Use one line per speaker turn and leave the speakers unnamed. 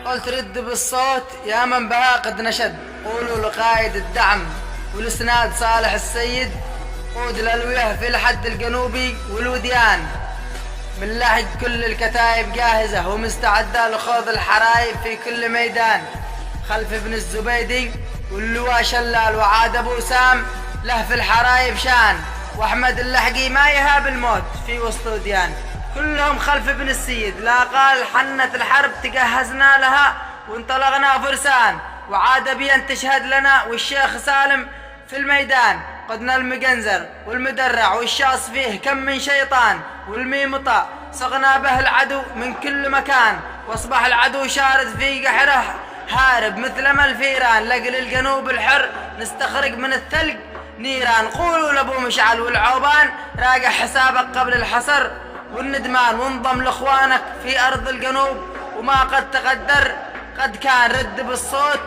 قلت رد بالصوت يا من بها قد نشد، قولوا لقائد الدعم والاسناد صالح السيد، قود الألوية في الحد الجنوبي والوديان، من لحج كل الكتائب جاهزة ومستعدة لخوض الحرايب في كل ميدان، خلف ابن الزبيدي واللواء شلال وعاد ابو سام له في الحرايب شان، واحمد اللحقي ما يهاب الموت في وسط وديان، كلهم خلف ابن السيد، لا قال حنت الحرب تجهزنا لها وانطلقنا فرسان، وعاد بيا تشهد لنا والشيخ سالم في الميدان، قدنا المجنزر والمدرع والشاص فيه كم من شيطان، والميمطة صغنا به العدو من كل مكان، واصبح العدو شارد في قحره هارب مثل ما الفيران، لقل الجنوب الحر نستخرج من الثلج نيران، قولوا لابو مشعل والعوبان راجع حسابك قبل الحصر والندمان، وانضم لاخوانك في ارض الجنوب وما قد تقدر قد كان، رد بالصوت